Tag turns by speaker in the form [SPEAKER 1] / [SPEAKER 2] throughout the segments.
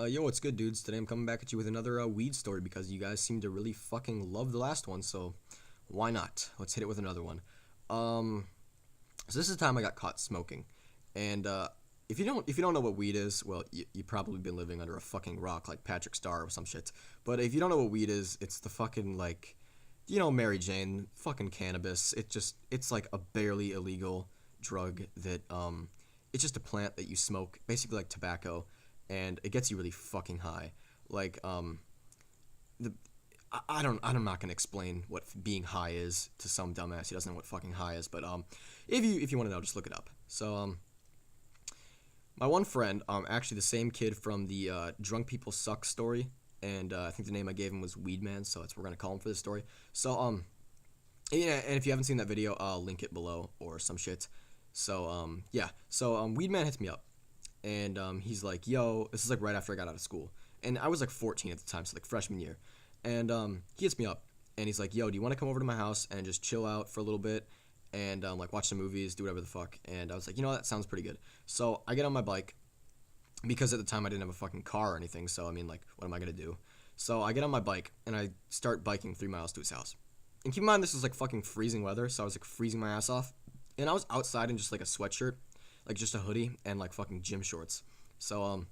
[SPEAKER 1] Yo, what's good, dudes? Today I'm coming back at you with another weed story because you guys seem to really fucking love the last one, so why not? Let's hit it with another one. Um, so this is the time I got caught smoking, and if you don't know what weed is, well, you probably been living under a fucking rock like Patrick Star or some shit. But if you don't know what weed is, it's the fucking like, Mary Jane, fucking cannabis. It's like a barely illegal drug that it's just a plant that you smoke, basically like tobacco, and it gets you really fucking high. Like the I'm not gonna explain what being high is to some dumbass. He doesn't know what fucking high is, but if you want to know, just look it up. So my one friend, actually the same kid from the Drunk People Suck story, and I think the name I gave him was Weedman, so that's what we're gonna call him for this story. So yeah, and if you haven't seen that video, I'll link it below or some shit. So yeah, so Weedman hits me up, and he's like, "Yo," this is like right after I got out of school, and I was like 14 at the time, so like freshman year, and he hits me up, and he's like, "Yo, do you want to come over to my house and just chill out for a little bit, and like watch some movies, do whatever the fuck?" And I was like, that sounds pretty good. So I get on my bike because at the time I didn't have a fucking car or anything, so I mean, like, what am I gonna do? So I get on my bike and I start biking 3 miles to his house. And keep in mind, this is like fucking freezing weather, so I was like freezing my ass off. And I was outside in just like a sweatshirt, like just a hoodie and like fucking gym shorts. So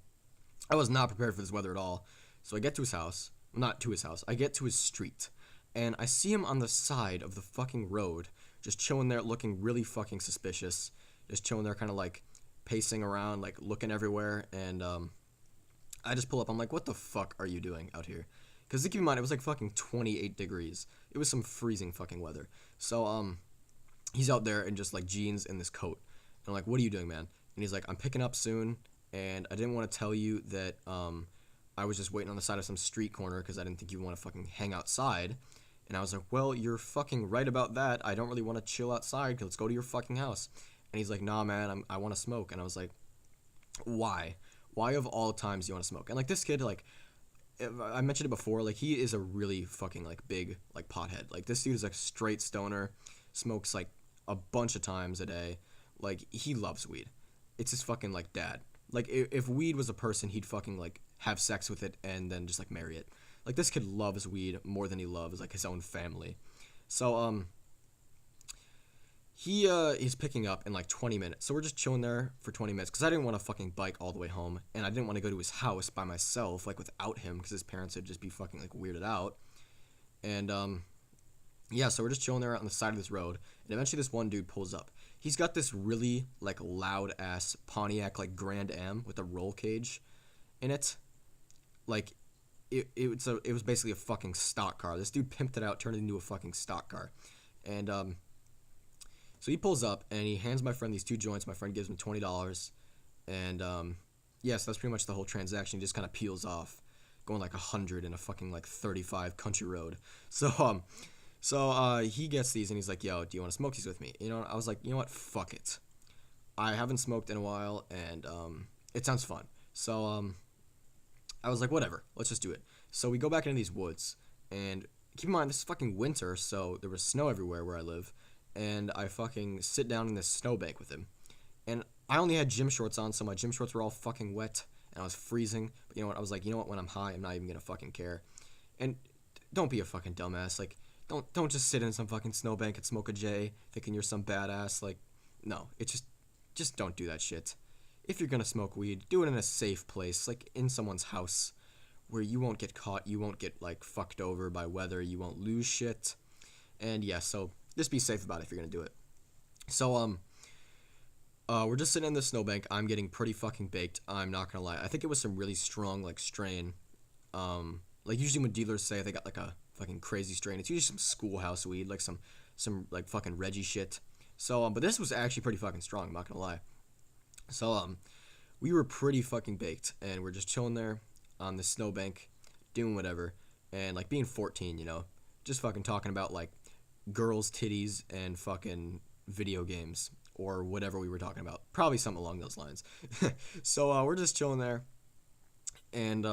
[SPEAKER 1] I was not prepared for this weather at all. So I get to his house, well, not to his house. I get to his street, and I see him on the side of the fucking road, just chilling there, looking really fucking suspicious. Just chilling there, kind of like pacing around, like looking everywhere. And I just pull up. I'm like, "What the fuck are you doing out here?" Because keep in mind, it was like fucking 28 degrees. It was some freezing fucking weather. So he's out there in just like jeans and this coat. And I'm like, "What are you doing, man?" And he's like, "I'm picking up soon, and I didn't want to tell you that I was just waiting on the side of some street corner because I didn't think you want to fucking hang outside." And I was like, "Well, you're fucking right about that. I don't really want to chill outside. Let's go to your fucking house." And he's like, "Nah, man, I want to smoke." And I was like, "Why? Why of all times do you want to smoke?" And like this kid, like I mentioned it before, like he is a really fucking like big like pothead. Like this dude is like straight stoner, smokes like a bunch of times a day. Like he loves weed. It's his fucking like dad. Like if weed was a person, he'd fucking like have sex with it and then just like marry it. Like this kid loves weed more than he loves like his own family. So he is picking up in like 20 minutes. So we're just chilling there for 20 minutes because I didn't want to fucking bike all the way home, and I didn't want to go to his house by myself like without him because his parents would just be fucking like weirded out. And yeah, so we're just chilling there on the side of this road, and eventually this one dude pulls up. He's got this really like loud ass Pontiac like Grand Am with a roll cage in it. Like it was basically a fucking stock car. This dude pimped it out, turned it into a fucking stock car. And so he pulls up and he hands my friend these two joints. My friend gives him $20, and yeah, so that's pretty much the whole transaction. He just kind of peels off, going like 100 in a fucking like 35 country road. So he gets these and he's like, "Yo, do you want to smoke these with me?" I was like, "You know what? Fuck it. I haven't smoked in a while, and it sounds fun." So I was like, "Whatever, let's just do it." So we go back into these woods, and keep in mind this is fucking winter, so there was snow everywhere where I live, and I fucking sit down in this snowbank with him, and I only had gym shorts on, so my gym shorts were all fucking wet, and I was freezing. But you know what? I was like, you know what? When I'm high, I'm not even gonna fucking care. And don't be a fucking dumbass. Like, don't just sit in some fucking snowbank and smoke a J thinking you're some badass. Like, no, just don't do that shit. If you're gonna smoke weed, do it in a safe place, like in someone's house, where you won't get caught, you won't get like fucked over by weather, you won't lose shit. And yeah, so just be safe about it if you're gonna do it. So we're just sitting in the snowbank. I'm getting pretty fucking baked. I'm not gonna lie. I think it was some really strong like strain. Like usually when dealers say they got like a fucking crazy strain, it's usually some schoolhouse weed, like some like fucking Reggie shit. So but this was actually pretty fucking strong. I'm not gonna lie. So we were pretty fucking baked, and we're just chilling there on the snowbank, doing whatever, and like being 14, just fucking talking about like girls' titties and fucking video games or whatever we were talking about. Probably something along those lines. So we're just chilling there, and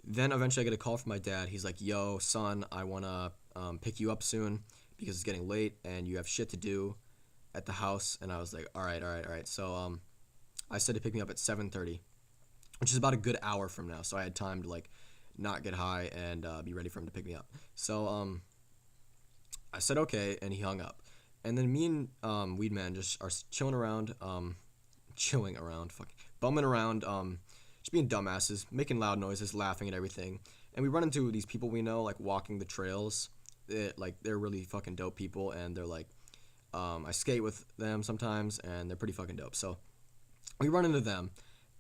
[SPEAKER 1] then eventually I get a call from my dad. He's like, "Yo, son, I wanna pick you up soon because it's getting late and you have shit to do at the house." And I was like, "All right, all right, all right." So I said to pick me up at 7:30, which is about a good hour from now. So I had time to like not get high and be ready for him to pick me up. So I said okay, and he hung up. And then me and Weedman just are chilling around, chilling around, fucking bumming around, just being dumbasses, making loud noises, laughing at everything. And we run into these people we know, like walking the trails. They're really fucking dope people, and they're like, I skate with them sometimes, and they're pretty fucking dope. So we run into them,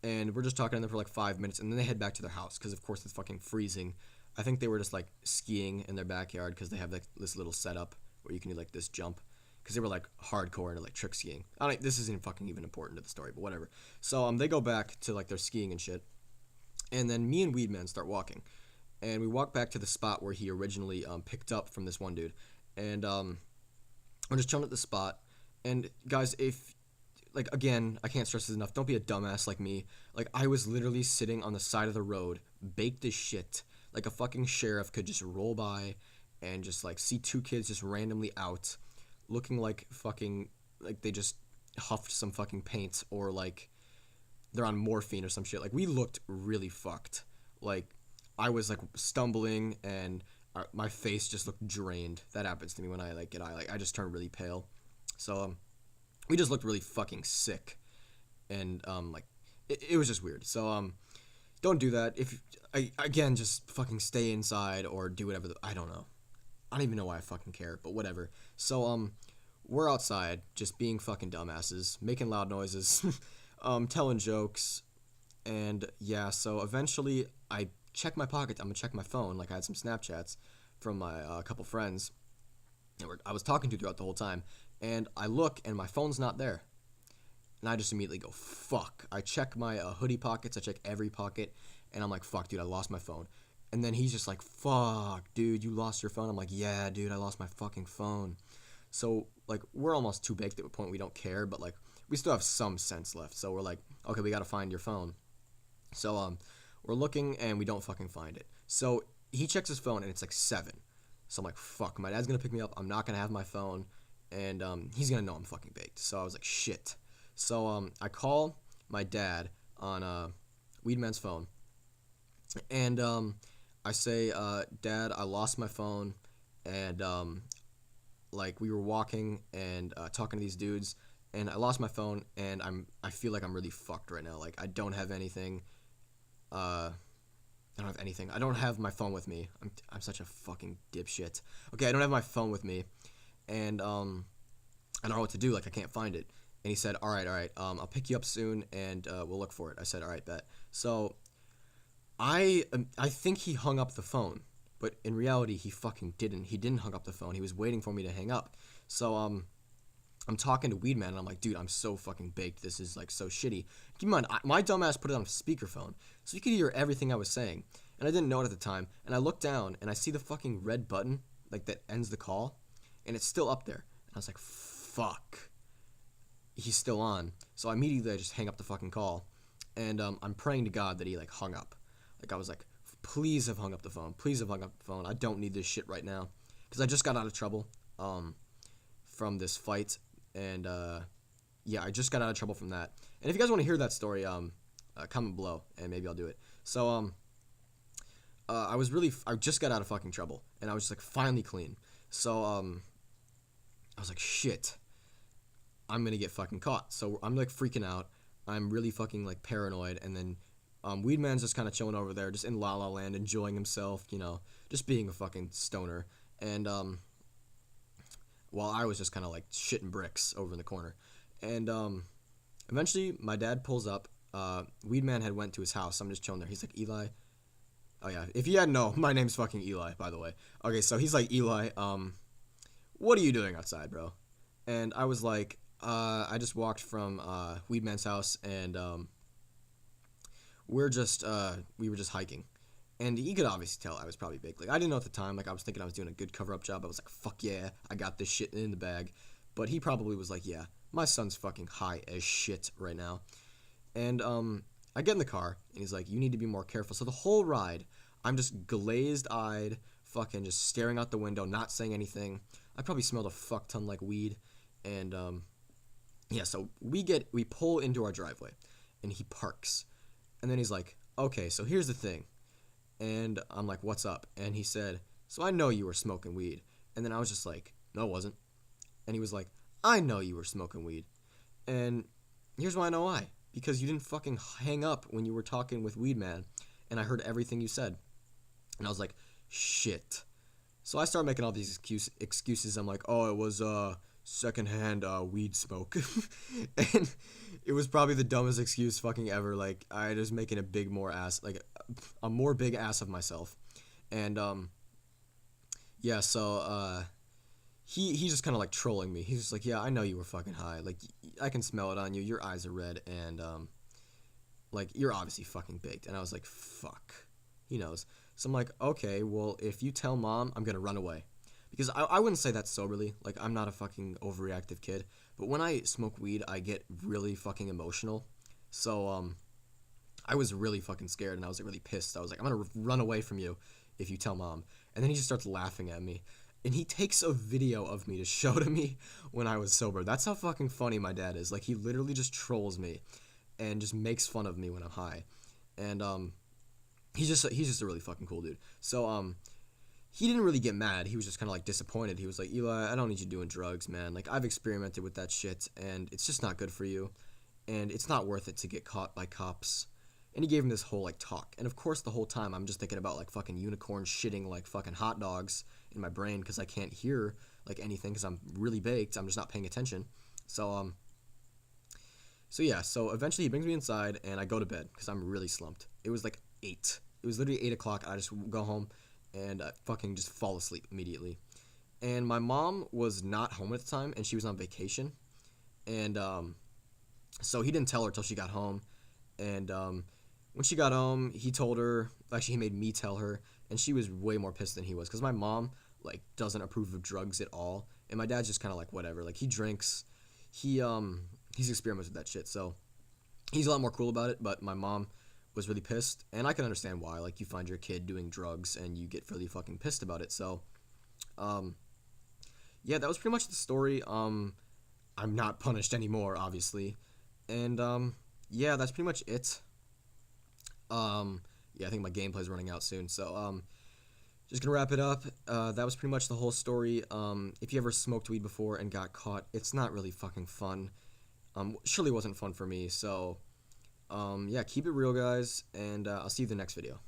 [SPEAKER 1] and we're just talking to them for like 5 minutes, and then they head back to their house because of course it's fucking freezing. I think they were just like skiing in their backyard because they have like this little setup where you can do like this jump because they were like hardcore into like trick skiing. This isn't fucking even important to the story, but whatever. So they go back to like their skiing and shit, and then me and Weedman start walking, and we walk back to the spot where he originally picked up from this one dude, and we're just chilling at the spot. And guys, if like again, I can't stress this enough. Don't be a dumbass like me. Like I was literally sitting on the side of the road, baked as shit. Like a fucking sheriff could just roll by and just like see two kids just randomly out, looking like fucking like they just huffed some fucking paint or like they're on morphine or some shit. Like we looked really fucked. Like I was like stumbling and my face just looked drained. That happens to me when I like get high. Like I just turn really pale. So we just looked really fucking sick, and like it was just weird. So don't do that. If again, just fucking stay inside or do whatever. I don't know. I don't even know why I fucking care, but whatever. So we're outside just being fucking dumbasses, making loud noises, telling jokes, and yeah. So eventually I check my pocket. I'm gonna check my phone. Like I had some Snapchats from my couple friends that I was talking to throughout the whole time, and I look and my phone's not there. And I just immediately go, fuck. I check my hoodie pockets. I check every pocket. And I'm like, fuck, dude, I lost my phone. And then he's just like, fuck, dude, you lost your phone? I'm like, yeah, dude, I lost my fucking phone. So, like, we're almost too baked at the point we don't care. But, like, we still have some sense left. So we're like, okay, we got to find your phone. So, we're looking and we don't fucking find it. So he checks his phone and it's like 7. So I'm like, fuck, my dad's going to pick me up. I'm not going to have my phone. And he's going to know I'm fucking baked. So I was like, shit. So I call my dad on Weedman's phone, and I say, Dad, I lost my phone, and like we were walking and talking to these dudes, and I lost my phone, and I feel like I'm really fucked right now. Like I don't have anything. I don't have anything. I don't have my phone with me. I'm such a fucking dipshit. Okay, I don't have my phone with me, and I don't know what to do. Like I can't find it. And he said, all right, I'll pick you up soon, and we'll look for it. I said, all right, bet. So I think he hung up the phone, but in reality, he fucking didn't. He didn't hung up the phone. He was waiting for me to hang up. So I'm talking to Weedman, and I'm like, dude, I'm so fucking baked. This is like so shitty. Keep in mind, my dumbass put it on speakerphone, so you could hear everything I was saying, and I didn't know it at the time. And I look down, and I see the fucking red button, like that ends the call, and it's still up there. And I was like, fuck. He's still on. So immediately I just hang up the fucking call, and I'm praying to God that he like hung up. Like I was like, please have hung up the phone. Please have hung up the phone. I don't need this shit right now, because I just got out of trouble from this fight, and yeah, I just got out of trouble from that. And if you guys want to hear that story, comment below, and maybe I'll do it. So I just got out of fucking trouble, and I was just like finally clean. So I was like, shit. I'm gonna get fucking caught. So I'm like freaking out. I'm really fucking like paranoid. And then Weedman's just kind of chilling over there, just in La La Land, enjoying himself, you know, just being a fucking stoner. And while I was just kind of like shitting bricks over in the corner. And eventually my dad pulls up. Weedman had went to his house. I'm just chilling there. He's like, Eli. Oh yeah, if you hadn't know, my name's fucking Eli, by the way. Okay, so he's like, Eli, what are you doing outside, bro? And I was like, I just walked from Weedman's house, and we were just hiking, and he could obviously tell I was probably big. Like I didn't know at the time. Like I was thinking I was doing a good cover-up job. I was like, fuck yeah, I got this shit in the bag. But he probably was like, yeah, my son's fucking high as shit right now. And I get in the car, and he's like, you need to be more careful. So the whole ride, I'm just glazed-eyed, fucking just staring out the window, not saying anything. I probably smelled a fuck ton like weed, and yeah, so we pull into our driveway, and he parks, And then he's like, okay, so here's the thing. And I'm like, what's up? And he said, so I know you were smoking weed. And then I was just like, no, it wasn't. And he was like, I know you were smoking weed. And here's why I know why. Because you didn't fucking hang up when you were talking with Weed Man. And I heard everything you said. And I was like, shit. So I started making all these excuses. I'm like, oh, it was secondhand weed smoke. And it was probably the dumbest excuse fucking ever. Like, I was making a more big ass of myself. And yeah, so he's just kind of like trolling me. He's just like, yeah, I know you were fucking high. Like, I can smell it on you. Your eyes are red, and like, you're obviously fucking baked. And I was like, fuck. He knows. So I'm like, okay, well, if you tell mom, I'm gonna run away. Because I wouldn't say that soberly. Like, I'm not a fucking overreactive kid. But when I smoke weed, I get really fucking emotional. So I was really fucking scared, and I was like, really pissed. I was like, I'm gonna run away from you if you tell mom. And then he just starts laughing at me. And he takes a video of me to show to me when I was sober. That's how fucking funny my dad is. Like, he literally just trolls me and just makes fun of me when I'm high. And he's just a really fucking cool dude. So he didn't really get mad. He was just kind of like disappointed. He was like, Eli, I don't need you doing drugs, man. Like, I've experimented with that shit, and it's just not good for you, and it's not worth it to get caught by cops. And he gave him this whole like talk. And of course, the whole time I'm just thinking about like fucking unicorns shitting like fucking hot dogs in my brain because I can't hear like anything because I'm really baked. I'm just not paying attention. So yeah. So eventually he brings me inside, and I go to bed because I'm really slumped. It was like 8. It was literally 8 o'clock. I just go home and fucking just fall asleep immediately. And my mom was not home at the time, and she was on vacation. And so he didn't tell her till she got home. And when she got home, he told her. Actually, he made me tell her, and she was way more pissed than he was because my mom like doesn't approve of drugs at all, and my dad's just kind of like whatever. Like, he drinks, he's experimented with that shit, so he's a lot more cool about it. But my mom was really pissed, and I can understand why. Like, you find your kid doing drugs, and you get really fucking pissed about it. So, yeah, that was pretty much the story. I'm not punished anymore, obviously, and yeah, that's pretty much it. Yeah, I think my gameplay's running out soon, so just gonna wrap it up. That was pretty much the whole story. If you ever smoked weed before and got caught, it's not really fucking fun. Surely wasn't fun for me. So, yeah, keep it real, guys, and I'll see you in the next video.